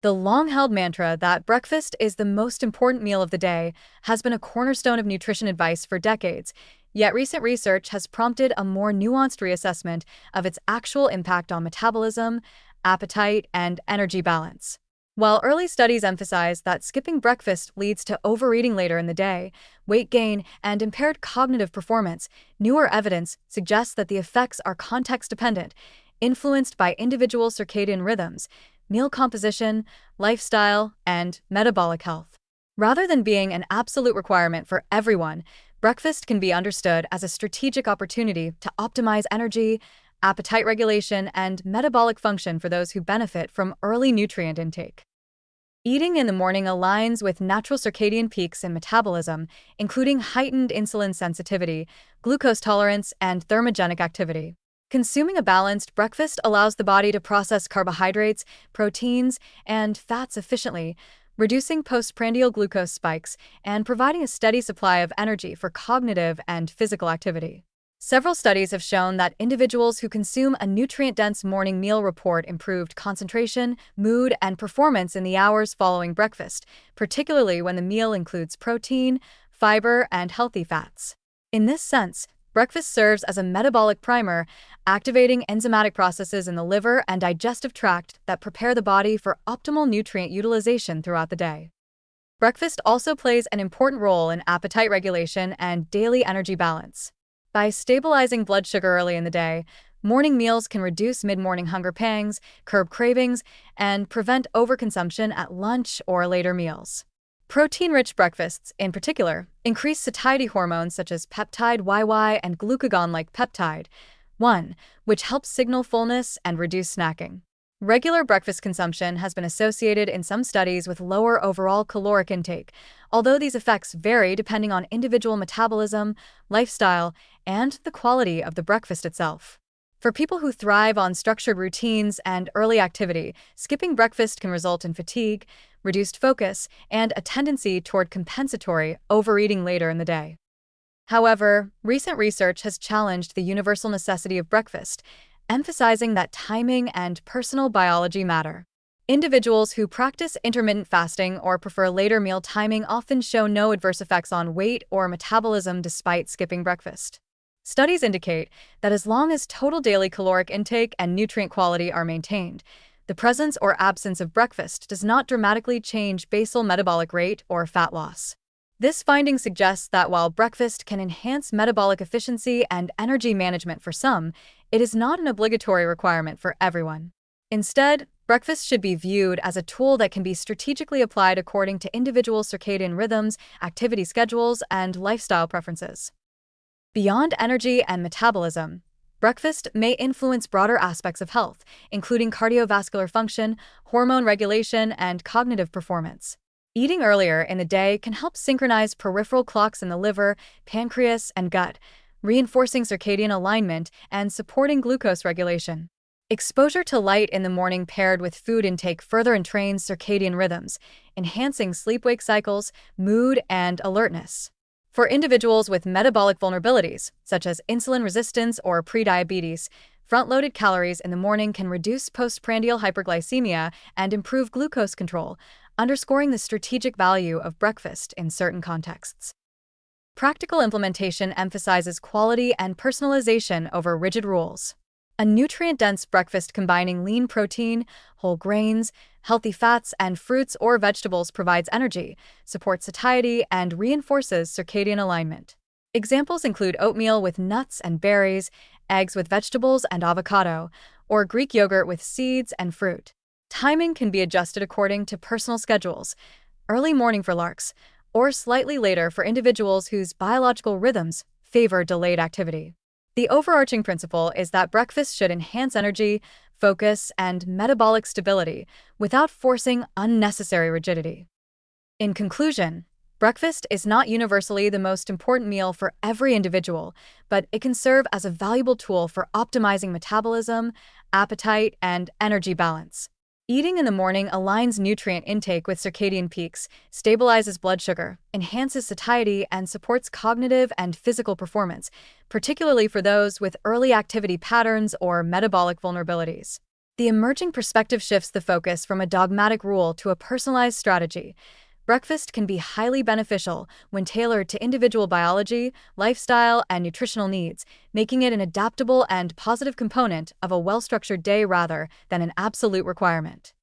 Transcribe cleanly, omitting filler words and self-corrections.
The long-held mantra that breakfast is the most important meal of the day has been a cornerstone of nutrition advice for decades, yet recent research has prompted a more nuanced reassessment of its actual impact on metabolism, appetite, and energy balance. While early studies emphasize that skipping breakfast leads to overeating later in the day, weight gain, and impaired cognitive performance, newer evidence suggests that the effects are context-dependent, influenced by individual circadian rhythms, meal composition, lifestyle, and metabolic health. Rather than being an absolute requirement for everyone, breakfast can be understood as a strategic opportunity to optimize energy, appetite regulation, and metabolic function for those who benefit from early nutrient intake. Eating in the morning aligns with natural circadian peaks in metabolism, including heightened insulin sensitivity, glucose tolerance, and thermogenic activity. Consuming a balanced breakfast allows the body to process carbohydrates, proteins, and fats efficiently, reducing postprandial glucose spikes and providing a steady supply of energy for cognitive and physical activity. Several studies have shown that individuals who consume a nutrient-dense morning meal report improved concentration, mood, and performance in the hours following breakfast, particularly when the meal includes protein, fiber, and healthy fats. In this sense, breakfast serves as a metabolic primer, activating enzymatic processes in the liver and digestive tract that prepare the body for optimal nutrient utilization throughout the day. Breakfast also plays an important role in appetite regulation and daily energy balance. By stabilizing blood sugar early in the day, morning meals can reduce mid-morning hunger pangs, curb cravings, and prevent overconsumption at lunch or later meals. Protein-rich breakfasts, in particular, increase satiety hormones such as peptide YY and glucagon-like peptide 1, which helps signal fullness and reduce snacking. Regular breakfast consumption has been associated in some studies with lower overall caloric intake, although these effects vary depending on individual metabolism, lifestyle, and the quality of the breakfast itself. For people who thrive on structured routines and early activity, skipping breakfast can result in fatigue, reduced focus, and a tendency toward compensatory overeating later in the day. However, recent research has challenged the universal necessity of breakfast, emphasizing that timing and personal biology matter. Individuals who practice intermittent fasting or prefer later meal timing often show no adverse effects on weight or metabolism despite skipping breakfast. Studies indicate that as long as total daily caloric intake and nutrient quality are maintained, the presence or absence of breakfast does not dramatically change basal metabolic rate or fat loss. This finding suggests that while breakfast can enhance metabolic efficiency and energy management for some, it is not an obligatory requirement for everyone. Instead, breakfast should be viewed as a tool that can be strategically applied according to individual circadian rhythms, activity schedules, and lifestyle preferences. Beyond energy and metabolism, breakfast may influence broader aspects of health, including cardiovascular function, hormone regulation, and cognitive performance. Eating earlier in the day can help synchronize peripheral clocks in the liver, pancreas, and gut, reinforcing circadian alignment and supporting glucose regulation. Exposure to light in the morning paired with food intake further entrains circadian rhythms, enhancing sleep-wake cycles, mood, and alertness. For individuals with metabolic vulnerabilities, such as insulin resistance or prediabetes, front-loaded calories in the morning can reduce postprandial hyperglycemia and improve glucose control, underscoring the strategic value of breakfast in certain contexts. Practical implementation emphasizes quality and personalization over rigid rules. A nutrient-dense breakfast combining lean protein, whole grains, healthy fats, and fruits or vegetables provides energy, supports satiety, and reinforces circadian alignment. Examples include oatmeal with nuts and berries, eggs with vegetables and avocado, or Greek yogurt with seeds and fruit. Timing can be adjusted according to personal schedules, early morning for larks, or slightly later for individuals whose biological rhythms favor delayed activity. The overarching principle is that breakfast should enhance energy, focus, and metabolic stability without forcing unnecessary rigidity. In conclusion, breakfast is not universally the most important meal for every individual, but it can serve as a valuable tool for optimizing metabolism, appetite, and energy balance. Eating in the morning aligns nutrient intake with circadian peaks, stabilizes blood sugar, enhances satiety, and supports cognitive and physical performance, particularly for those with early activity patterns or metabolic vulnerabilities. The emerging perspective shifts the focus from a dogmatic rule to a personalized strategy. Breakfast can be highly beneficial when tailored to individual biology, lifestyle, and nutritional needs, making it an adaptable and positive component of a well-structured day rather than an absolute requirement.